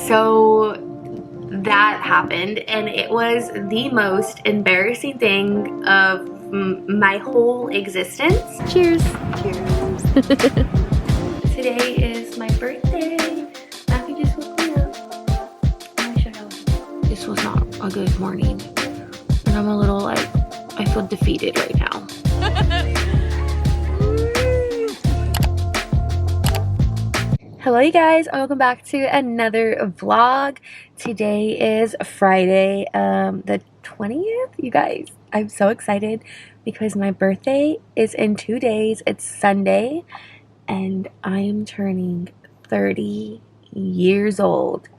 So that happened, and it was the most embarrassing thing of my whole existence. Cheers. Cheers. Today is my birthday. Matthew just woke me up. Let me show you. This was not a good morning, and I'm a little like, I feel defeated right now. Hello you guys, welcome back to another vlog. Today is Friday, the 20th. You guys, I'm so excited because my birthday is in 2 days. It's Sunday and I am turning 30 years old.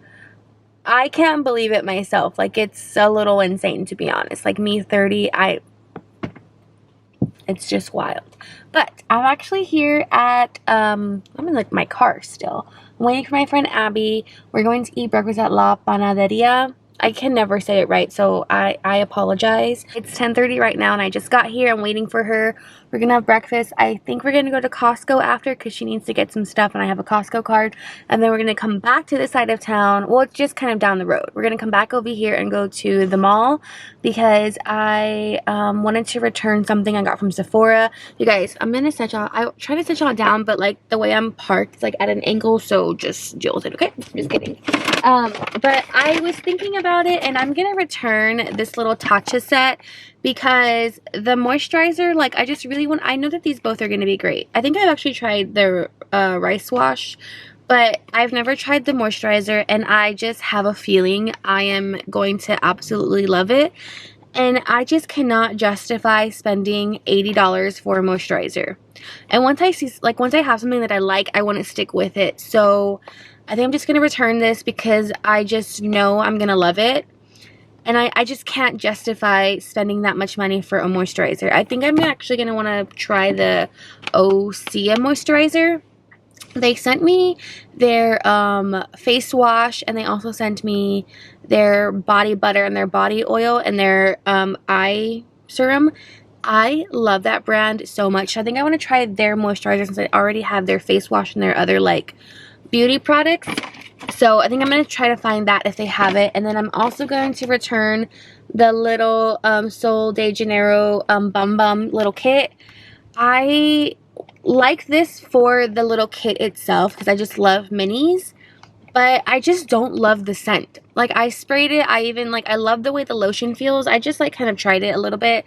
I can't believe it myself. Like, it's a little insane, to be honest. Like, me 30, it's just wild. But I'm actually here at I'm in like my car still. I'm waiting for my friend Abby. We're going to eat breakfast at La Panaderia. I can never say it right, so I apologize. It's 10:30 right now and I just got here. I'm waiting for her. We're gonna have breakfast. I think we're gonna go to Costco after because she needs to get some stuff and I have a Costco card. And then we're gonna come back to this side of town. Well, it's just kind of down the road. We're gonna come back over here and go to the mall because I wanted to return something I got from Sephora. You guys, I'm gonna set y'all, I try to set y'all down, but like the way I'm parked is like at an angle, so just deal with it, okay? Just kidding. But I was thinking about it and I'm gonna return this little Tatcha set because the moisturizer, like, I just really want, I know that these both are gonna be great. I think I've actually tried the rice wash, but I've never tried the moisturizer and I just have a feeling I am going to absolutely love it. And I just cannot justify spending $80 for a moisturizer. And once I see, like, once I have something that I like, I want to stick with it. So I think I'm just going to return this because I just know I'm going to love it. And I just can't justify spending that much money for a moisturizer. I think I'm actually going to want to try the Osea moisturizer. They sent me their face wash and they also sent me their body butter and their body oil and their eye serum. I love that brand so much. I think I want to try their moisturizer since I already have their face wash and their other like beauty products. So I think I'm going to try to find that if they have it. And then I'm also going to return the little Sol de Janeiro Bum Bum little kit. I like this for the little kit itself because I just love minis, but I just don't love the scent. Like, I sprayed it, I even like, I love the way the lotion feels. I just like kind of tried it a little bit,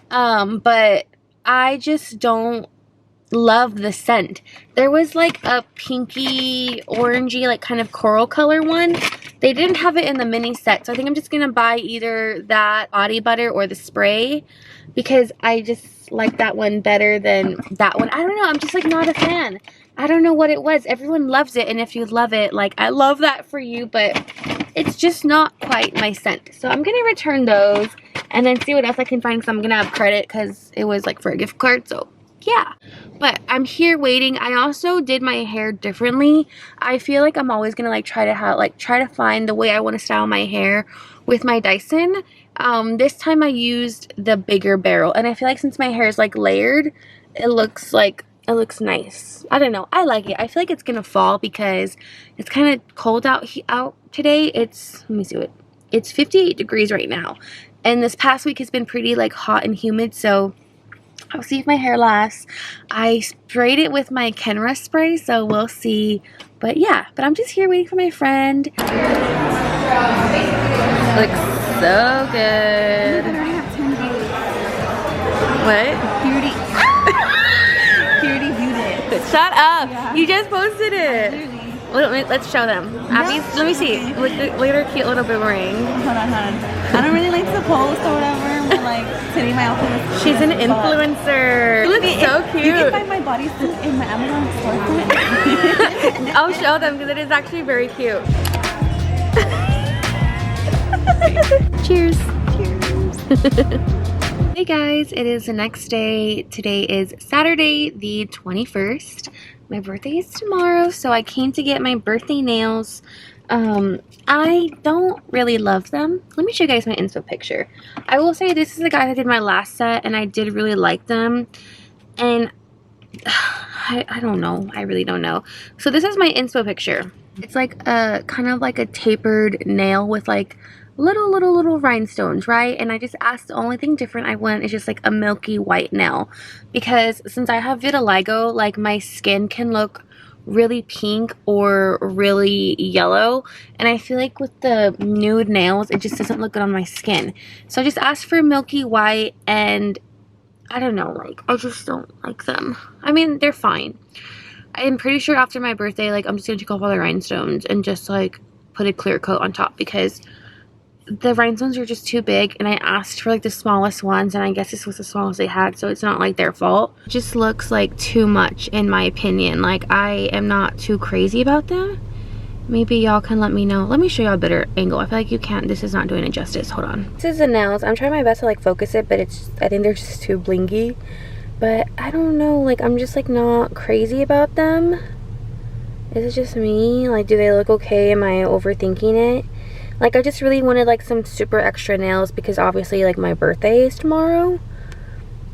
but I just don't love the scent. There was like a pinky orangey like kind of coral color one. They didn't have it in the mini set, so I think I'm just gonna buy either that body butter or the spray because I just like that one better than that one. I don't know, I'm just like not a fan. I don't know what it was. Everyone loves it, and if you love it, like, I love that for you, but it's just not quite my scent. So I'm gonna return those and then see what else I can find because I'm gonna have credit because it was like for a gift card. So yeah, but I'm here waiting. I also did my hair differently. I feel like I'm always gonna like try to find the way I want to style my hair with my Dyson. This time I used the bigger barrel, and I feel like since my hair is like layered, it looks nice. I don't know, I like it. I feel like it's gonna fall because it's kind of cold out today. Let me see what, it's 58 degrees right now, and this past week has been pretty like hot and humid, so I'll see if my hair lasts. I sprayed it with my Kenra spray, so we'll see. But yeah, but I'm just here waiting for my friend. Looks so good. What? Purity Beauty. Shut up. Yeah. You just posted it. Let's show them. Abby's, let me see. Look at her cute little boomerang. Hold on. I don't really like to post or whatever, but like today my outfit is She's an influencer. You look so cute. You can find my bodysuit in my Amazon storefront. I'll show them because it is actually very cute. Cheers. Hey guys, it is the next day. Today is Saturday the 21st. My birthday is tomorrow, so I came to get my birthday nails. I don't really love them. Let me show you guys my inspo picture. I will say this is the guy that did my last set, and I did really like them. And I don't know. I really don't know. So this is my inspo picture. It's like a kind of like a tapered nail with like little rhinestones, right? And I just asked, the only thing different I want is just like a milky white nail, because since I have vitiligo, like my skin can look really pink or really yellow, and I feel like with the nude nails it just doesn't look good on my skin. So I just asked for milky white, and I don't know, like I just don't like them. I mean, they're fine. I'm pretty sure after my birthday, like I'm just gonna take off all the rhinestones and just like put a clear coat on top, because the rhinestones are just too big, and I asked for like the smallest ones, and I guess this was the smallest they had, so it's not like their fault. It just looks like too much in my opinion. Like I am not too crazy about that. Maybe y'all can let me know. Let me show y'all a better angle. I feel like you can't, this is not doing it justice. Hold on. This is the nails. I'm trying my best to like focus it, but it's, I think they're just too blingy. But I don't know, like I'm just like not crazy about them. Is it just me? Like, do they look okay? Am I overthinking it? Like, I just really wanted like some super extra nails because obviously like my birthday is tomorrow.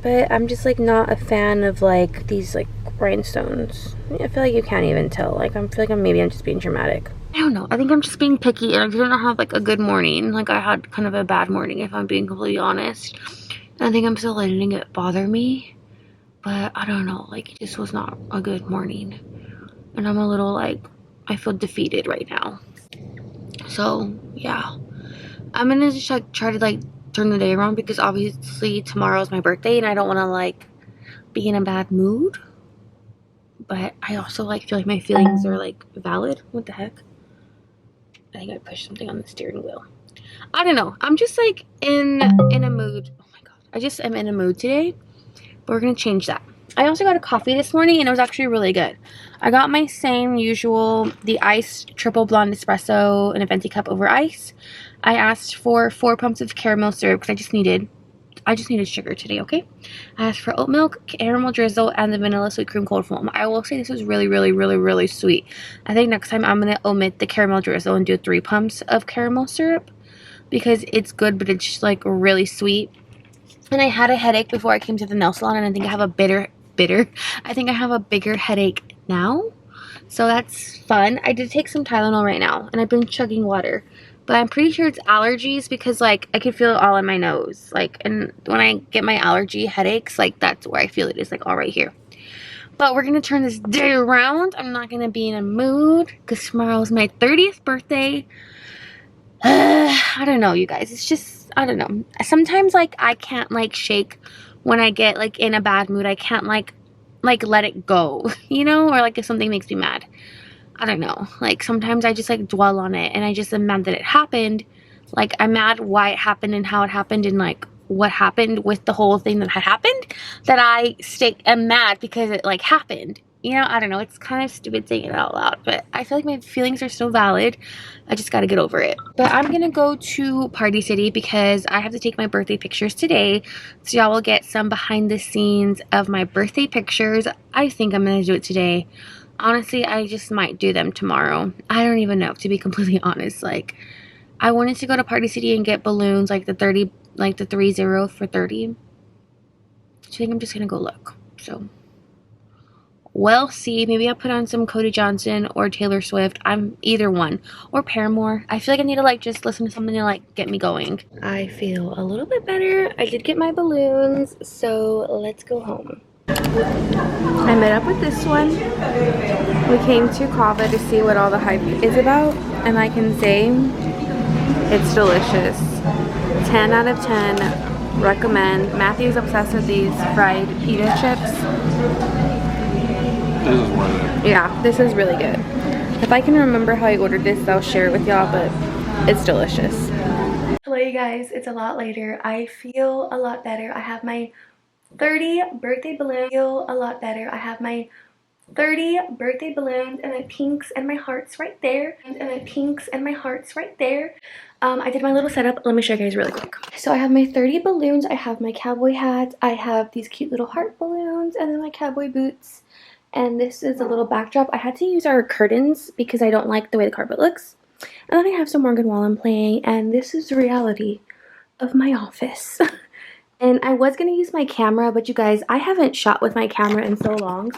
But I'm just like not a fan of like these like rhinestones. I feel like you can't even tell. Like I feel like maybe I'm just being dramatic. I don't know. I think I'm just being picky, and I didn't have like a good morning. Like I had kind of a bad morning, if I'm being completely honest. And I think I'm still letting it bother me. But I don't know. Like it just was not a good morning. And I'm a little like, I feel defeated right now. So yeah, I'm gonna just like try to like turn the day around, because obviously tomorrow's my birthday and I don't want to like be in a bad mood, but I also like feel like my feelings are like valid. What the heck? I think I pushed something on the steering wheel. I don't know, I'm just like in a mood. Oh my god, I just am in a mood today, but we're gonna change that. I also got a coffee this morning and it was actually really good. I got my same usual, the iced triple blonde espresso in a venti cup over ice. I asked for 4 pumps of caramel syrup because I just needed sugar today, okay? I asked for oat milk, caramel drizzle, and the vanilla sweet cream cold foam. I will say this was really sweet. I think next time I'm going to omit the caramel drizzle and do 3 pumps of caramel syrup, because it's good, but it's just like really sweet. And I had a headache before I came to the nail salon, and I think I have a I think I have a bigger headache now. So that's fun. I did take some Tylenol right now, and I've been chugging water. But I'm pretty sure it's allergies, because like I can feel it all in my nose. Like, and when I get my allergy headaches, like that's where I feel it. It's like all right here. But we're gonna turn this day around. I'm not gonna be in a mood because tomorrow's my 30th birthday. I don't know, you guys. It's just, I don't know. Sometimes like I can't like shake when I get like in a bad mood. I can't like let it go, you know, or like if something makes me mad. I don't know, like sometimes I just like dwell on it, and I just am mad that it happened. Like I'm mad why it happened and how it happened and like what happened with the whole thing that had happened, that I am mad because it like happened, you know. I don't know, it's kind of stupid saying it out loud, but I feel like my feelings are still valid. I just gotta get over it. But I'm gonna go to Party City because I have to take my birthday pictures today, so y'all will get some behind the scenes of my birthday pictures. I think I'm gonna do it today. Honestly, I just might do them tomorrow. I don't even know, to be completely honest. Like, I wanted to go to Party City and get balloons, like the 30, like the 30 for 30. So I think I'm just gonna go look. So, we'll see. Maybe I'll put on some Cody Johnson or Taylor Swift. I'm either one. Or Paramore. I feel like I need to like just listen to something to like get me going. I feel a little bit better. I did get my balloons, so let's go home. I met up with this one. We came to Kava to see what all the hype is about, and I can say it's delicious. 10 out of 10. Recommend. Matthew's obsessed with these fried pita chips. This is worth it. Yeah, this is really good. If I can remember how I ordered this, I'll share it with y'all, but it's delicious. Hello you guys, it's a lot later. I feel a lot better. I have my 30 birthday balloons. I feel a lot better. I have my 30 birthday balloons and my pinks and my hearts right there. And my pinks and my hearts right there. I did my little setup. Let me show you guys really quick. So I have my 30 balloons. I have my cowboy hat. I have these cute little heart balloons and then my cowboy boots. And this is a little backdrop. I had to use our curtains because I don't like the way the carpet looks. And then I have some Morgan Wallen playing, and this is the reality of my office. And I was going to use my camera, but you guys, I haven't shot with my camera in so long.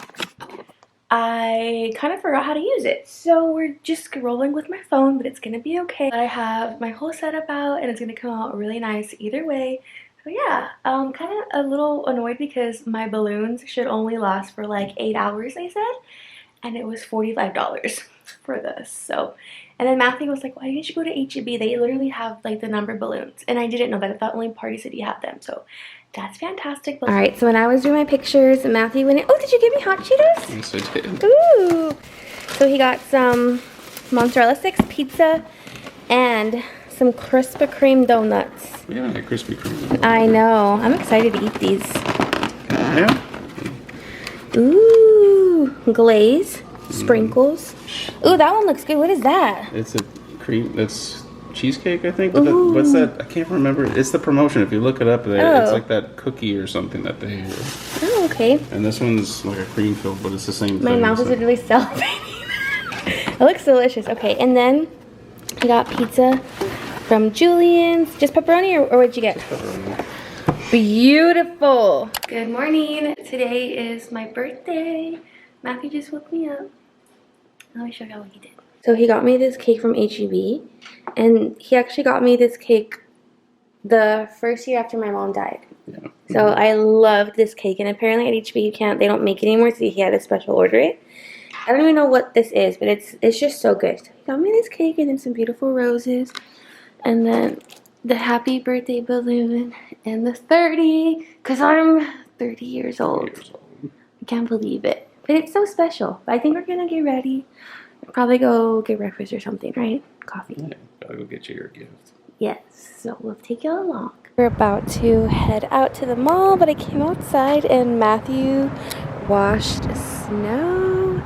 I kind of forgot how to use it. So we're just rolling with my phone, but it's gonna be okay. I have my whole setup out and it's gonna come out really nice either way. So yeah, I'm kind of a little annoyed because my balloons should only last for like 8 hours, they said. And it was $45 for this. So, and then Matthew was like, why didn't you go to H-E-B? They literally have like the number parties. And I didn't know that. I thought only Party City had them. So that's fantastic. All right, so when I was doing my pictures, Matthew went in. Oh, did you give me hot Cheetos? Yes, I did. Ooh. So he got some mozzarella sticks, pizza, and some Krispy Kreme donuts. We haven't had Krispy Kreme. I know. I'm excited to eat these. Yeah. Ooh, glaze, sprinkles. Ooh, that one looks good. What is that? It's a cream. That's cheesecake, I think. What's that? I can't remember. It's the promotion. If you look it up, it's like that cookie or something that they. Oh, okay. And this one's like a cream filled, but it's the same thing. My mouth is literally salivating. It looks delicious. Okay, and then we got pizza from Julian's. Just pepperoni, or what'd you get? Pepperoni. Beautiful. Good morning. Today is my birthday. Matthew just woke me up. Let me show you what he did. So he got me this cake from H-E-B, and he actually got me this cake the first year after my mom died. Yeah. So I loved this cake, and apparently at H-E-B they don't make it anymore, so he had to special order it. I don't even know what this is, but it's just so good. So he got me this cake and then some beautiful roses, and then the happy birthday balloon and the 30, because I'm 30 years old. I can't believe it. But it's so special. But I think we're going to get ready. Probably go get breakfast or something, right? Coffee. Yeah, gotta go get you your gift. Yes, so we'll take y'all along. We're about to head out to the mall, but I came outside and Matthew washed snow.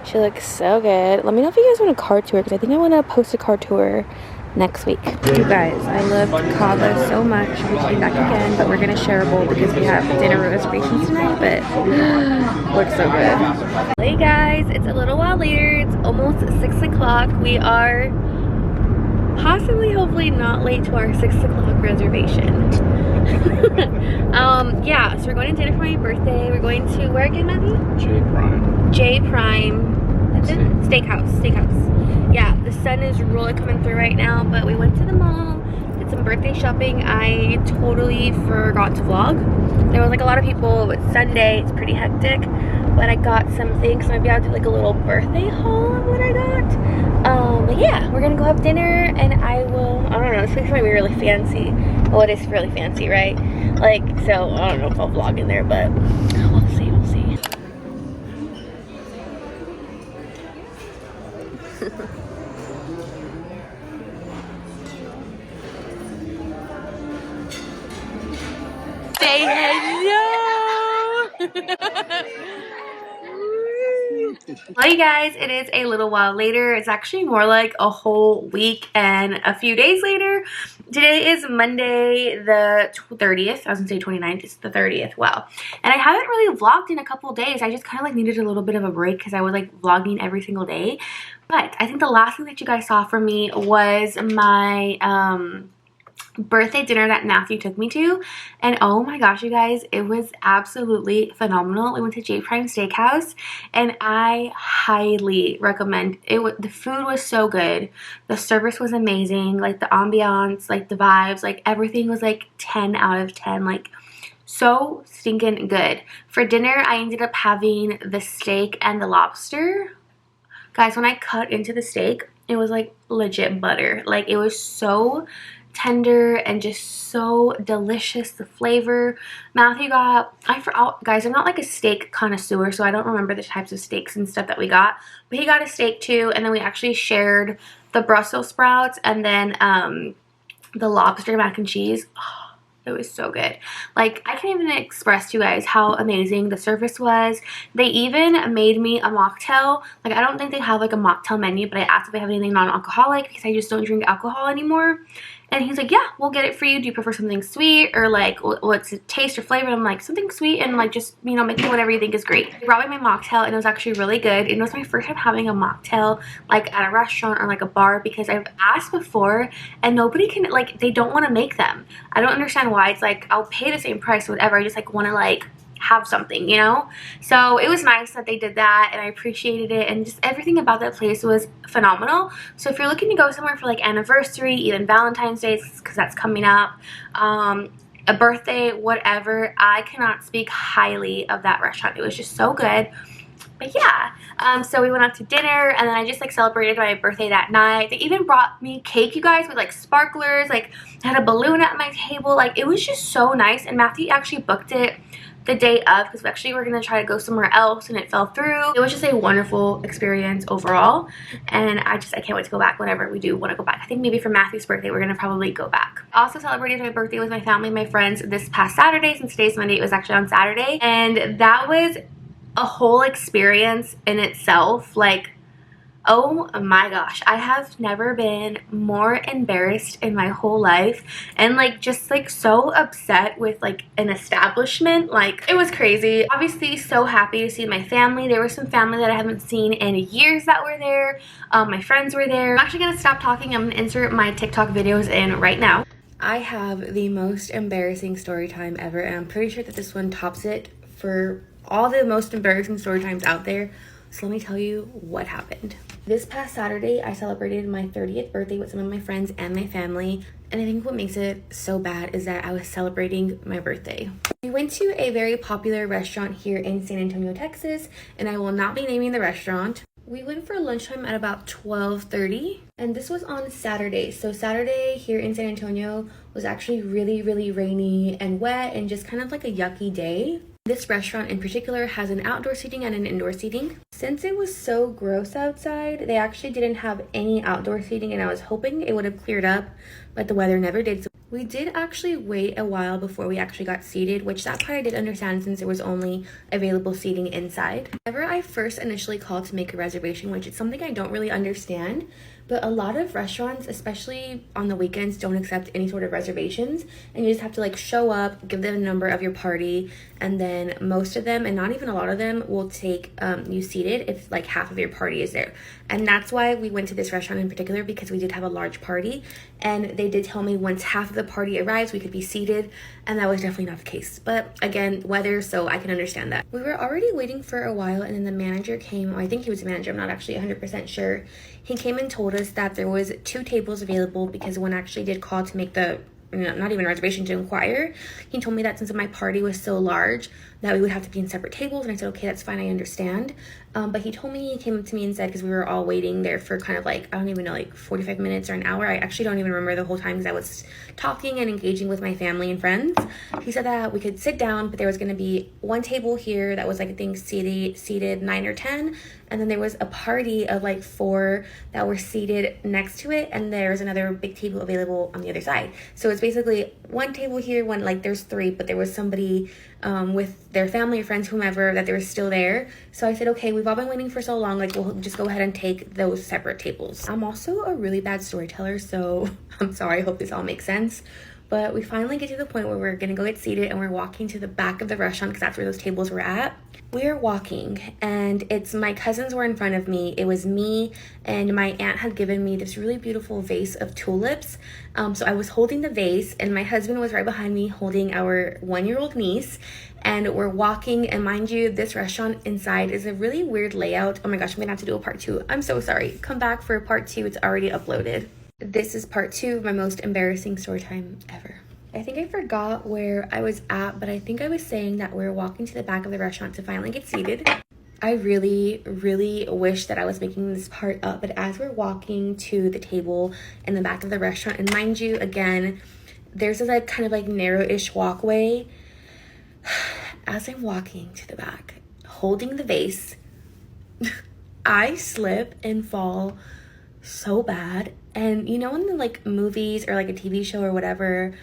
She looks so good. Let me know if you guys want a car tour, because I think I want to post a car tour next week. You guys, I loved Cava so much. We came back again, but we're gonna share a bowl because we have dinner reservations tonight, but looks so good. Hey guys, it's a little while later. It's almost 6 o'clock. We are possibly, hopefully not late to our 6 o'clock reservation. Yeah, so we're going to dinner for my birthday. We're going to, where again, Matthew? J Prime. J Prime. That's it? Steakhouse. Yeah, the sun is really coming through right now, but we went to the mall, did some birthday shopping. I totally forgot to vlog. There was like a lot of people. It's Sunday, it's pretty hectic, but I got some things, so maybe I'll do like a little birthday haul of what I got. But yeah, we're gonna go have dinner, and I don't know, this place might be really fancy. Well, it is really fancy, right? Like, so I don't know if I'll vlog in there, but we'll see. Say hello. Well, you guys, it is a little while later. It's actually more like a whole week and a few days later. Today is Monday the 30th. I was gonna say 29th. It's the 30th. Wow. And I haven't really vlogged in a couple days. I just kind of like needed a little bit of a break because I was like vlogging every single day. But I think the last thing that you guys saw from me was my birthday dinner that Matthew took me to, and oh my gosh, you guys, it was absolutely phenomenal. We went to J Prime Steakhouse, and I highly recommend it. The food was so good, the service was amazing, like the ambiance, like the vibes, like everything was like 10 out of 10, like so stinking good. For dinner, I ended up having the steak and the lobster. Guys, when I cut into the steak, it was like legit butter. Like, it was so tender and just so delicious, the flavor. Matthew got, guys, I'm not like a steak connoisseur, so I don't remember the types of steaks and stuff that we got, but he got a steak too, and then we actually shared the Brussels sprouts and then the lobster mac and cheese. Oh, it was so good. Like, I can't even express to you guys how amazing the service was. They even made me a mocktail. Like, I don't think they have like a mocktail menu, but I asked if they have anything non-alcoholic because I just don't drink alcohol anymore. And he's like, yeah, we'll get it for you. Do you prefer something sweet, or like what's the taste or flavor? And I'm like, something sweet, and like just, you know, make me whatever you think is great. He brought me my mocktail, and it was actually really good. And it was my first time having a mocktail like at a restaurant or like a bar, because I've asked before and nobody can, like, they don't want to make them. I don't understand why. It's like, I'll pay the same price, whatever. I just like want to like have something, you know? So it was nice that they did that, and I appreciated it, and just everything about that place was phenomenal. So if you're looking to go somewhere for like anniversary, even Valentine's Day, because that's coming up, a birthday, whatever, I cannot speak highly of that restaurant. It was just so good. But yeah, so we went out to dinner, and then I just like celebrated my birthday that night. They even brought me cake, you guys, with like sparklers. Like I had a balloon at my table. Like it was just so nice. And Matthew actually booked it the day of, because we actually were going to try to go somewhere else and it fell through. It was just a wonderful experience overall, and I can't wait to go back whenever we do want to go back. I think maybe for Matthew's birthday we're going to probably go back. I also celebrated my birthday with my family and my friends this past Saturday. Since today's Monday, it was actually on Saturday, and that was a whole experience in itself. Like, oh my gosh, I have never been more embarrassed in my whole life, and like just like so upset with like an establishment. Like it was crazy. Obviously so happy to see my family. There was some family that I haven't seen in years that were there. My friends were there. I'm actually gonna stop talking. I'm gonna insert my TikTok videos in right now. I have the most embarrassing story time ever, and I'm pretty sure that this one tops it for all the most embarrassing story times out there. So let me tell you what happened. This past Saturday, I celebrated my 30th birthday with some of my friends and my family. And I think what makes it so bad is that I was celebrating my birthday. We went to a very popular restaurant here in San Antonio, Texas, and I will not be naming the restaurant. We went for lunchtime at about 12:30, and this was on Saturday. So Saturday here in San Antonio was actually really, really rainy and wet and just kind of like a yucky day. This restaurant in particular has an outdoor seating and an indoor seating. Since it was so gross outside, they actually didn't have any outdoor seating, and I was hoping it would have cleared up, but the weather never did. So we did actually wait a while before we actually got seated, which that part I did understand since there was only available seating inside. Whenever I first initially called to make a reservation, which is something I don't really understand, but a lot of restaurants, especially on the weekends, don't accept any sort of reservations, and you just have to like show up, give them a number of your party, and then most of them, and not even a lot of them, will take you seated if like half of your party is there. And that's why we went to this restaurant in particular, because we did have a large party, and they did tell me once half of the party arrives we could be seated, and that was definitely not the case. But again, weather, so I can understand that. We were already waiting for a while, and then the manager came. I think he was the manager, I'm not actually 100% sure. He came and told us that there was 2 tables available, because one actually did call to make the, not even a reservation, to inquire. He told me that since my party was so large that we would have to be in separate tables, and I said, okay, that's fine, I understand. But he told me, he came up to me and said, because we were all waiting there for kind of like, I don't even know, like 45 minutes or an hour. I actually don't even remember the whole time, because I was talking and engaging with my family and friends. He said that we could sit down, but there was going to be one table here that was like, I think seated 9 or 10, and then there was a party of like 4 that were seated next to it, and there's another big table available on the other side. So it's basically one table here, one, like there's 3, but there was somebody with their family or friends, whomever, that they were still there. So I said, okay, we've all been waiting for so long, like we'll just go ahead and take those separate tables. I'm also a really bad storyteller, so I'm sorry, I hope this all makes sense. But we finally get to the point where we're gonna go get seated, and we're walking to the back of the restaurant, because that's where those tables were at. We're walking, and it's my cousins were in front of me. It was me, and my aunt had given me this really beautiful vase of tulips. So I was holding the vase, and my husband was right behind me holding our 1-year-old niece. And we're walking, and mind you, this restaurant inside is a really weird layout. Oh my gosh, I'm gonna have to do a part 2. I'm so sorry. Come back for part 2. It's already uploaded. This is part 2 of my most embarrassing story time ever. I think I forgot where I was at, but I think I was saying that we were walking to the back of the restaurant to finally get seated. I really, really wish that I was making this part up, but as we're walking to the table in the back of the restaurant, and mind you, again, there's a like kind of like narrow-ish walkway. As I'm walking to the back, holding the vase, I slip and fall so bad. And you know, in the like movies or like a TV show or whatever,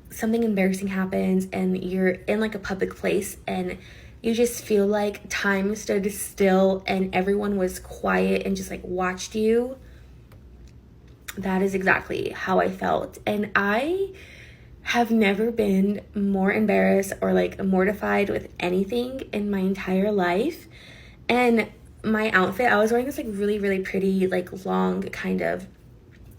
something embarrassing happens and you're in like a public place and you just feel like time stood still and everyone was quiet and just like watched you. That is exactly how I felt. And I have never been more embarrassed or like mortified with anything in my entire life. And my outfit, I was wearing this like really, really pretty, like long kind of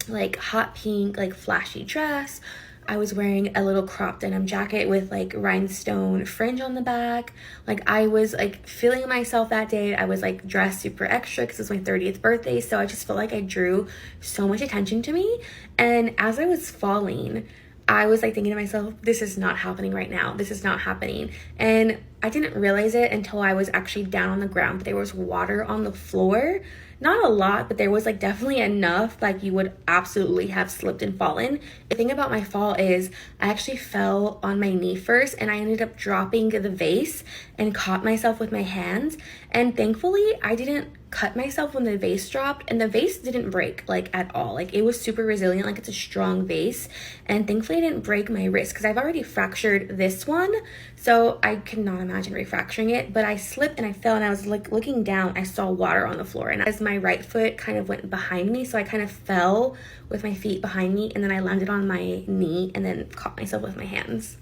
like hot pink, like flashy dress. I was wearing a little crop denim jacket with like rhinestone fringe on the back. Like I was like feeling myself that day. I was like dressed super extra because it was my 30th birthday. So I just felt like I drew so much attention to me. And as I was falling, I was like thinking to myself, this is not happening right now. This is not happening. And I didn't realize it until I was actually down on the ground. There was water on the floor. Not a lot, but there was like definitely enough like you would absolutely have slipped and fallen. The thing about my fall is I actually fell on my knee first and I ended up dropping the vase and caught myself with my hands. And thankfully I didn't cut myself when the vase dropped, and the vase didn't break like at all. Like it was super resilient, like it's a strong vase. And thankfully I didn't break my wrist because I've already fractured this one, so I cannot imagine refracturing it. But I slipped and I fell, and I was like looking down, I saw water on the floor, and as my right foot kind of went behind me, so I kind of fell with my feet behind me, and then I landed on my knee and then caught myself with my hands.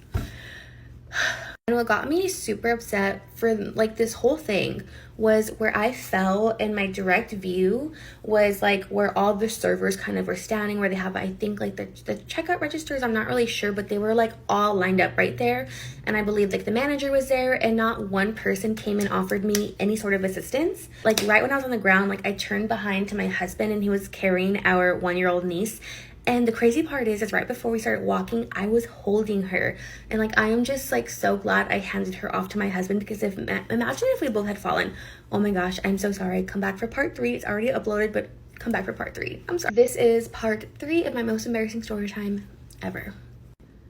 And what got me super upset for like this whole thing was where I fell, and my direct view was like where all the servers kind of were standing, where they have, I think, like the checkout registers. I'm not really sure, but they were like all lined up right there. And I believe like the manager was there, and not one person came and offered me any sort of assistance. Like right when I was on the ground, like I turned behind to my husband, and he was carrying our 1-year-old niece. And the crazy part is right before we started walking, I was holding her. And like, I am just like so glad I handed her off to my husband, because imagine if we both had fallen. Oh my gosh, I'm so sorry. Come back for part 3. It's already uploaded, but come back for part 3. I'm sorry. This is part 3 of my most embarrassing story time ever.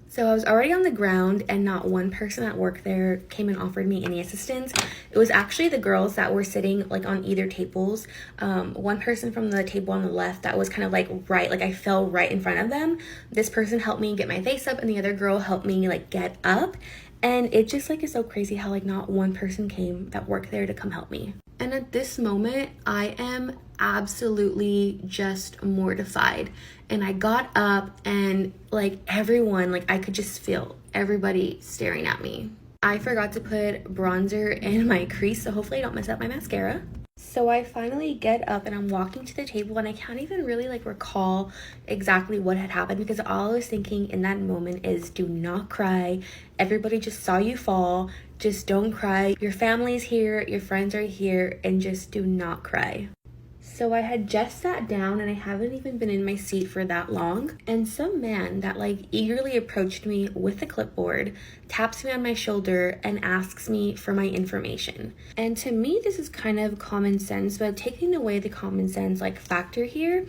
So I was already on the ground, and not one person at work there came and offered me any assistance. It was actually the girls that were sitting like on either tables. One person from the table on the left that was kind of like right, like I fell right in front of them. This person helped me get my face up, and the other girl helped me like get up. And it just like is so crazy how like not one person came that worked there to come help me. And at this moment, I am absolutely just mortified. And I got up, and like everyone, like I could just feel everybody staring at me. I forgot to put bronzer in my crease, so hopefully I don't mess up my mascara. So I finally get up, and I'm walking to the table, and I can't even really like recall exactly what had happened, because all I was thinking in that moment is, do not cry. Everybody just saw you fall. Just don't cry. Your family's here, your friends are here, and just do not cry. So I had just sat down, and I haven't even been in my seat for that long, and some man that like eagerly approached me with a clipboard taps me on my shoulder and asks me for my information. And to me, this is kind of common sense, but taking away the common sense like factor here,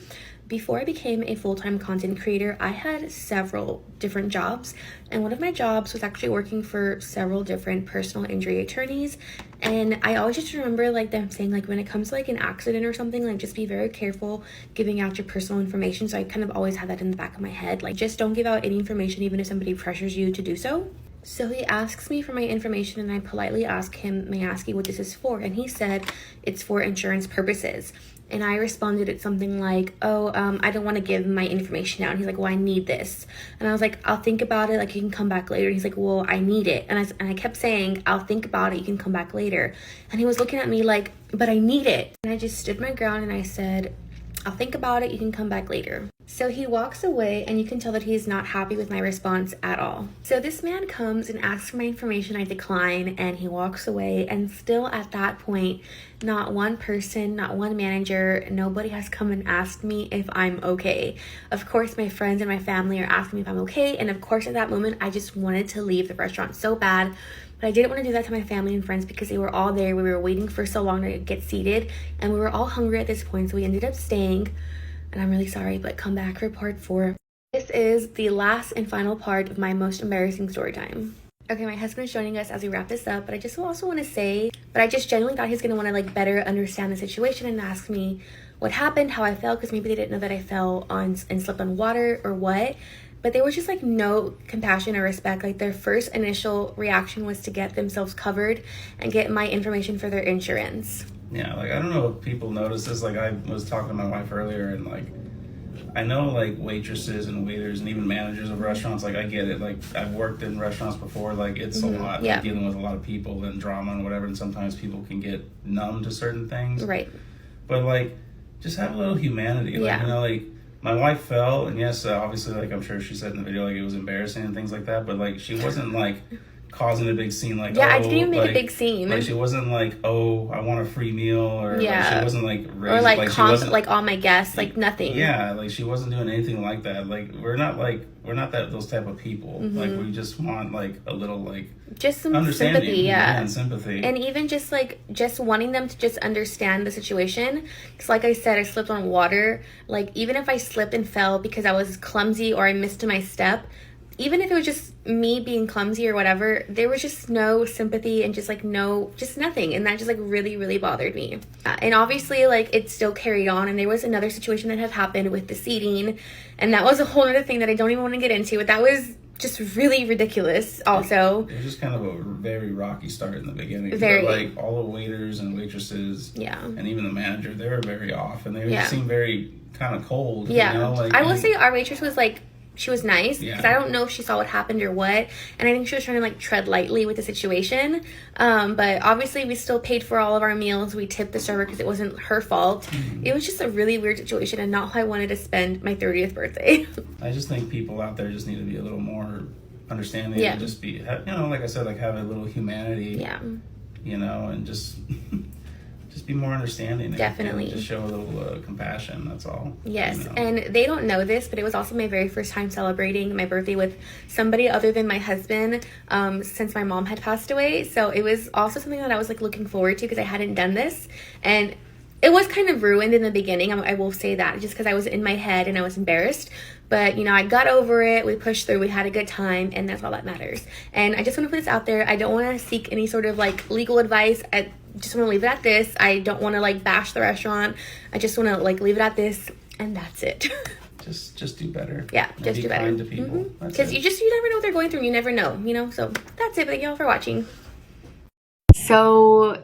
before I became a full-time content creator, I had several different jobs, and one of my jobs was actually working for several different personal injury attorneys. And I always just remember like them saying like when it comes to like an accident or something, like just be very careful giving out your personal information. So I kind of always had that in the back of my head, like just don't give out any information even if somebody pressures you to do so. So he asks me for my information, and I politely ask him, may I ask you what this is for? And he said it's for insurance purposes. And I responded at something like, I don't want to give my information out. And he's like, well, I need this. And I was like, I'll think about it. Like, you can come back later. And he's like, well, I need it. And I kept saying, I'll think about it. You can come back later. And he was looking at me like, but I need it. And I just stood my ground, and I said, I'll think about it. You can come back later. So he walks away, and you can tell that he's not happy with my response at all. So this man comes and asks for my information. I decline, and he walks away. And still at that point, not one person, not one manager, nobody has come and asked me if I'm okay. Of course, my friends and my family are asking me if I'm okay. And of course, at that moment, I just wanted to leave the restaurant so bad. But I didn't want to do that to my family and friends because they were all there. We were waiting for so long to get seated, and we were all hungry at this point, so we ended up staying. And I'm really sorry, but come back for part 4. This is the last and final part of my most embarrassing story time. Okay, my husband's joining us as we wrap this up, but I just also want to say that I just genuinely thought he's going to want to like better understand the situation and ask me what happened, how I fell, because maybe they didn't know that I fell on and slipped on water or what. But there was just like no compassion or respect. Like their first initial reaction was to get themselves covered and get my information for their insurance. Yeah, like I don't know if people notice this. Like I was talking to my wife earlier, and like I know like waitresses and waiters and even managers of restaurants, like I get it. Like I've worked in restaurants before, like it's a lot, like, dealing with a lot of people and drama and whatever, and sometimes people can get numb to certain things. Right. But like just have a little humanity. Like, you know, like my wife fell, and yes, obviously, like I'm sure she said in the video, like it was embarrassing and things like that. But like she wasn't like causing a big scene. Like, Yeah, oh, I didn't even make like, a big scene. Like she wasn't like, oh, I want a free meal, or Yeah. like, she wasn't like or like she wasn't, like all my guests, like nothing. Yeah, like she wasn't doing anything like that. Like we're not that those type of people. Like we just want like a little like just some understanding, sympathy, yeah, and sympathy, and even just like just wanting them to just understand the situation. Because like I said, I slipped on water. Like even if I slipped and fell because I was clumsy or I missed my step, even if it was just me being clumsy or whatever, there was just no sympathy and just like just nothing. And that just like really, really bothered me. And obviously like it still carried on, and there was another situation that had happened with the seating, and that was a whole other thing that I don't even want to get into, but that was just really ridiculous also. It was just kind of a very rocky start in the beginning. Very. But, like all the waiters and waitresses, yeah, and even the manager, they were very off, and they yeah. just seemed very kind of cold. Yeah, you know? Like, I will say our waitress was like, she was nice, Yeah. because I don't know if she saw what happened or what, and I think she was trying to like tread lightly with the situation. But obviously we still paid for all of our meals. We tipped the server because it wasn't her fault. Mm-hmm. It was just a really weird situation, and not how I wanted to spend my 30th birthday. I just think people out there just need to be a little more understanding. Yeah. And just be, you know, like I said, like have a little humanity. Yeah, You know, and just be more understanding. Definitely. And just show a little compassion. That's all. yes. You know? And they don't know this, but it was also my very first time celebrating my birthday with somebody other than my husband, since my mom had passed away. So it was also something that I was like looking forward to, because I hadn't done this, and it was kind of ruined in the beginning. I will say that, just because I was in my head and I was embarrassed. But, you know, I got over it. We pushed through. We had a good time. And that's all that matters. And I just want to put this out there. I don't want to seek any sort of, like, legal advice. I just want to leave it at this. I don't want to, like, bash the restaurant. I just want to, like, leave it at this. And that's it. Just do better. Yeah, And just be do better. kind to people. Because you never know what they're going through. You never know, you know? So that's it. But thank y'all for watching. So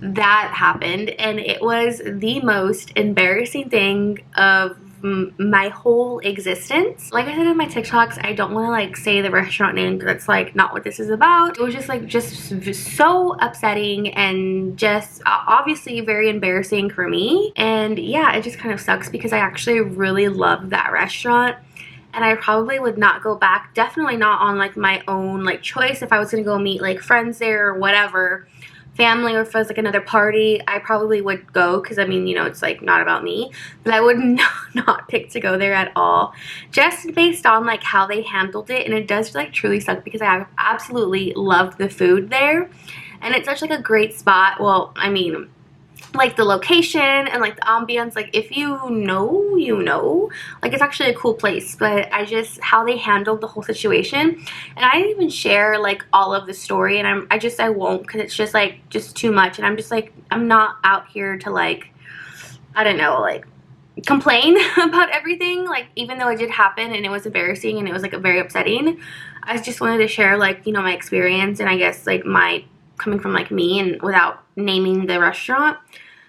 that happened, and it was the most embarrassing thing of my whole existence. Like I said in my TikToks, I don't want to like say the restaurant name because it's like not what this is about. It was just so upsetting, and just obviously very embarrassing for me. And yeah, it just kind of sucks because I actually really loved that restaurant, and I probably would not go back. Definitely not on like my own like choice. If I was gonna go meet like friends there or whatever, family, or if it was like another party, I probably would go, because I mean, you know, it's like not about me. But I would not pick to go there at all, just based on like how they handled it. And it does like truly suck, because I absolutely loved the food there, and it's such like a great spot. Well, I mean, like the location and like the ambience, like if you know, you know, like it's actually a cool place. But I just, how they handled the whole situation, and I didn't even share like all of the story, and I won't, because it's just like just too much. And I'm just like, I'm not out here to like, I don't know, like complain about everything. Like even though it did happen and it was embarrassing and it was like very upsetting, I just wanted to share like, you know, my experience, and I guess like my coming from like me, and without naming the restaurant.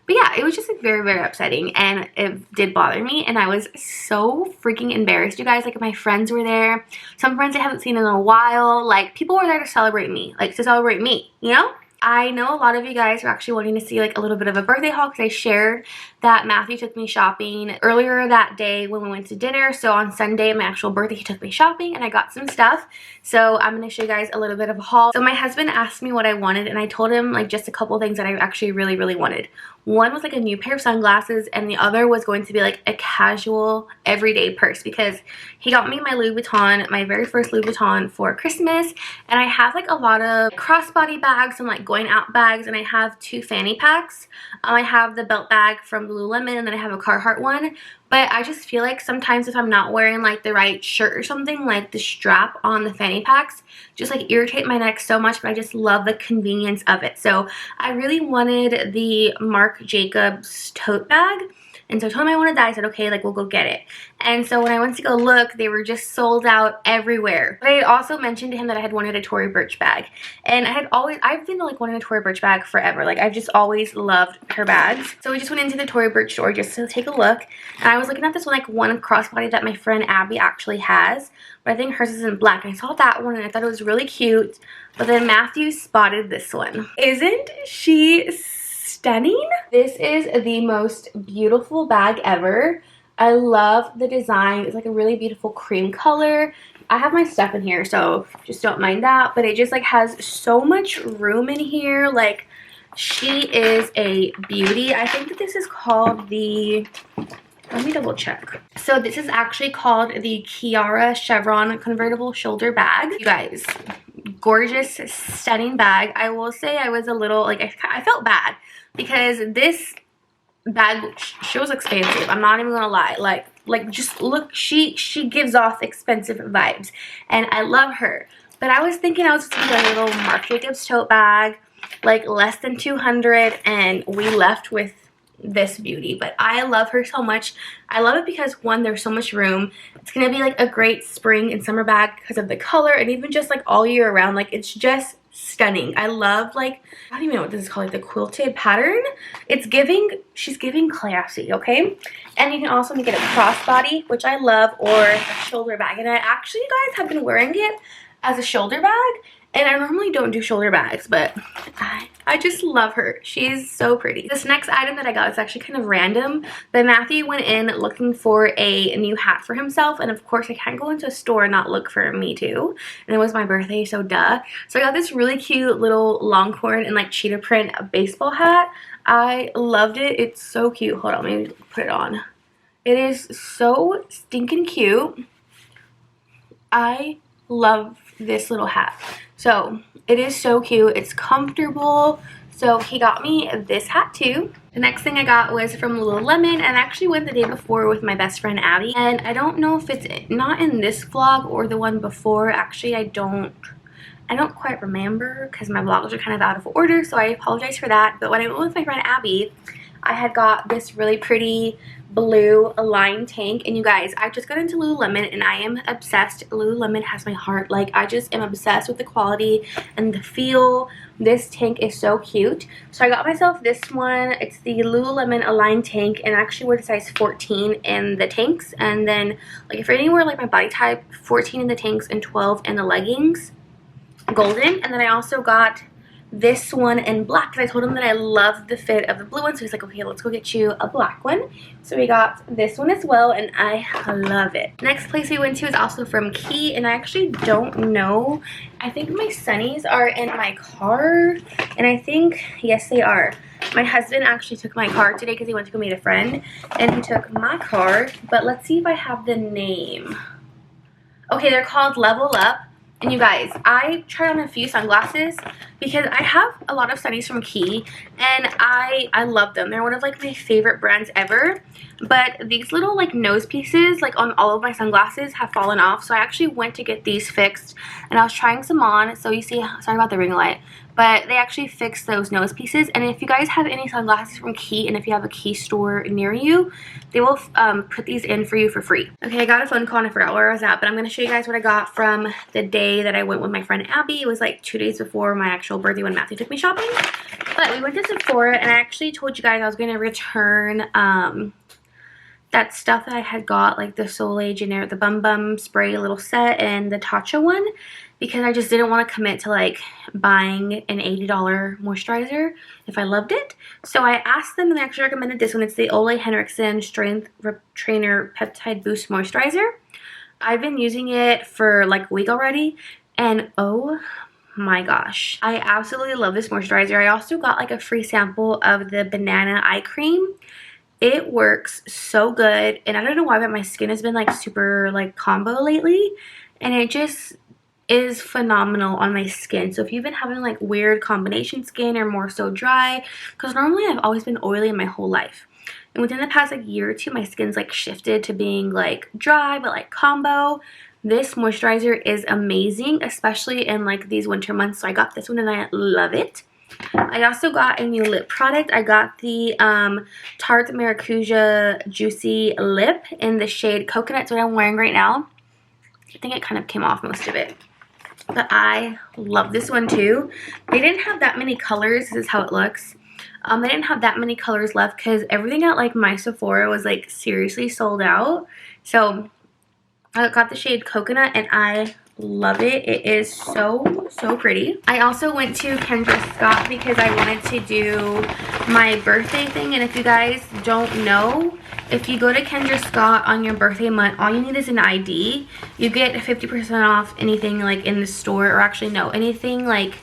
But yeah, it was just like very, very upsetting, and it did bother me, and I was so freaking embarrassed, you guys. Like my friends were there, some friends I haven't seen in a while, like people were there to celebrate me, you know? I know a lot of you guys are actually wanting to see like a little bit of a birthday haul, because I shared that Matthew took me shopping earlier that day when we went to dinner. So on Sunday, my actual birthday, he took me shopping and I got some stuff. So I'm going to show you guys a little bit of a haul. So my husband asked me what I wanted, and I told him like just a couple things that I actually really, really wanted. One was like a new pair of sunglasses, and the other was going to be like a casual everyday purse, because he got me my Louis Vuitton, my very first Louis Vuitton for Christmas. And I have like a lot of crossbody bags and like going out bags, and I have 2 fanny packs. I have the belt bag from Lululemon, and then I have a Carhartt one. But I just feel like sometimes if I'm not wearing like the right shirt or something, like the strap on the fanny packs just like irritate my neck so much, but I just love the convenience of it. So I really wanted the Marc Jacobs tote bag. And so I told him I wanted that. I said, okay, like we'll go get it. And so when I went to go look, they were just sold out everywhere. But I also mentioned to him that I had wanted a Tory Burch bag. And I've been like wanting a Tory Burch bag forever. Like I've just always loved her bags. So we just went into the Tory Burch store just to take a look. And I was looking at this one crossbody that my friend Abby actually has. But I think hers is in black. And I saw that one and I thought it was really cute. But then Matthew spotted this one. Isn't she stunning? This is the most beautiful bag ever. I love the design. It's like a really beautiful cream color. I have my stuff in here, so just don't mind that. But it just like has so much room in here. Like, she is a beauty. I think that this is called the, let me double check. So this is actually called the Kiara Chevron convertible shoulder bag. You guys, gorgeous, stunning bag. I will say I was a little, like, I felt bad because this bag, she was expensive. I'm not even gonna lie. Like just look, she gives off expensive vibes, and I love her. But I was thinking I was just gonna get a little Marc Jacobs tote bag, like less than 200, and we left with this beauty. But I love her so much. I love it because, one, there's so much room. It's gonna be like a great spring and summer bag because of the color, and even just like all year around. Like, it's just stunning. I love, like, I don't even know what this is called, like the quilted pattern. It's giving, she's giving classy, okay? And you can also make it a crossbody, which I love, or a shoulder bag. And I actually, guys, have been wearing it as a shoulder bag, and I normally don't do shoulder bags, but I just love her. She's so pretty. This next item that I got is actually kind of random, but Matthew went in looking for a new hat for himself, and of course I can't go into a store and not look for me too. And it was my birthday, so duh. So I got this really cute little longhorn and like cheetah print baseball hat. I loved it. It's so cute. Hold on, let me put it on. It is so stinking cute. I love this little hat. So it is so cute. It's comfortable. So he got me this hat too. The next thing I got was from Lululemon, and I actually went the day before with my best friend Abby. And I don't know if it's not in this vlog or the one before. Actually, I don't quite remember because my vlogs are kind of out of order, so I apologize for that. But when I went with my friend Abby, I had got this really pretty blue Align tank. And you guys, I just got into Lululemon and I am obsessed. Lululemon has my heart. Like, I just am obsessed with the quality and the feel. This tank is so cute. So I got myself this one. It's the Lululemon Align tank, and I actually wear the size 14 in the tanks. And then, like, if you're anywhere like my body type, 14 in the tanks and 12 in the leggings. Golden. And then I also got this one in black because I told him that I love the fit of the blue one, so he's like, okay, let's go get you a black one. So we got this one as well, and I love it. Next place we went to is also from Key, and I actually don't know. I think my sunnies are in my car, and I think, yes, they are. My husband actually took my car today because he went to go meet a friend, and he took my car. But let's see if I have the name. Okay, they're called Level Up. And you guys, I tried on a few sunglasses because I have a lot of sunnies from Key, and I love them. They're one of like my favorite brands ever. But these little like nose pieces like on all of my sunglasses have fallen off, so I actually went to get these fixed, and I was trying some on. So you see, sorry about the ring light, but they actually fixed those nose pieces. And if you guys have any sunglasses from Key, and if you have a Key store near you, they will put these in for you for free. Okay, I got a phone call and I forgot where I was at, but I'm going to show you guys what I got from the day that I went with my friend Abby. It was like 2 days before my actual birthday when Matthew took me shopping. But we went to Sephora, and I actually told you guys I was going to return that stuff that I had got, like the Soleil Generic, the Bum Bum spray little set, and the Tatcha one, because I just didn't want to commit to like buying an $80 moisturizer if I loved it. So I asked them, and they actually recommended this one. It's the Ole Henriksen Strength Trainer Peptide Boost Moisturizer. I've been using it for like a week already, and oh my gosh, I absolutely love this moisturizer. I also got like a free sample of the Banana Eye Cream. It works so good, and I don't know why, but my skin has been like super like combo lately, and it just is phenomenal on my skin. So if you've been having like weird combination skin or more so dry, because normally I've always been oily in my whole life, and within the past like year or two, my skin's like shifted to being like dry but like combo. This moisturizer is amazing, especially in like these winter months. So I got this one and I love it. I also got a new lip product. I got the Tarte Maracuja Juicy Lip in the shade Coconut. It's what I'm wearing right now. I think it kind of came off most of it. But I love this one too. They didn't have that many colors. This is how it looks. They didn't have that many colors left because everything at like my Sephora was like seriously sold out. So I got the shade Coconut, and I love it. It is so, so pretty. I also went to Kendra Scott because I wanted to do my birthday thing. And if you guys don't know, if you go to Kendra Scott on your birthday month, all you need is an ID. You get 50% off anything like in the store, or actually no, anything like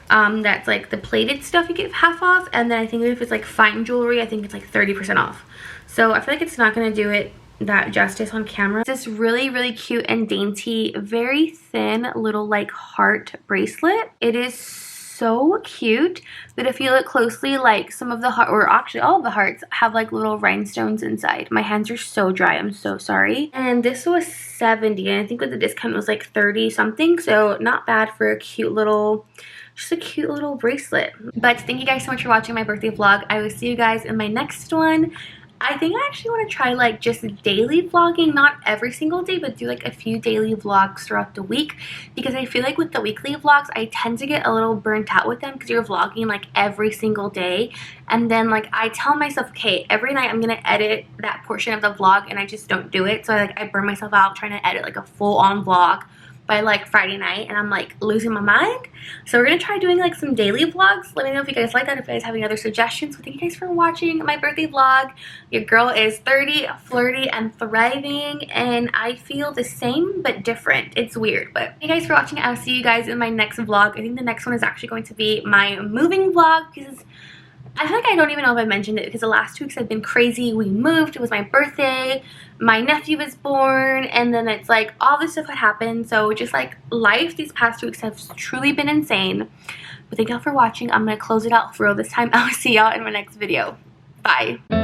that's like the plated stuff you get half off. And then I think if it's like fine jewelry, I think it's like 30% off. So I feel like it's not gonna do it that justice on camera. This really, really cute and dainty, very thin little like heart bracelet. It is so cute, but if you look closely, like some of the heart, or actually all of the hearts, have like little rhinestones inside. My hands are so dry, I'm so sorry. And this was $70, and I think with the discount it was like 30 something, so not bad for a cute little, just a cute little bracelet. But thank you guys so much for watching my birthday vlog. I will see you guys in my next one. I think I actually want to try like just daily vlogging, not every single day, but do like a few daily vlogs throughout the week, because I feel like with the weekly vlogs I tend to get a little burnt out with them because you're vlogging like every single day, and then like I tell myself, okay, every night I'm gonna edit that portion of the vlog, and I just don't do it. So I burn myself out trying to edit like a full-on vlog by like Friday night, and I'm like losing my mind. So we're gonna try doing like some daily vlogs. Let me know if you guys like that, if you guys have any other suggestions. So thank you guys for watching my birthday vlog. Your girl is 30, flirty, and thriving, and I feel the same but different. It's weird, but thank you guys for watching. I'll see you guys in my next vlog. I think the next one is actually going to be my moving vlog, because I feel like I don't even know if I mentioned it, because the last 2 weeks have been crazy. We moved, it was my birthday, my nephew was born, and then it's like all this stuff had happened. So just like life these past 2 weeks have truly been insane. But thank y'all for watching. I'm gonna close it out for real this time. I'll see y'all in my next video. Bye.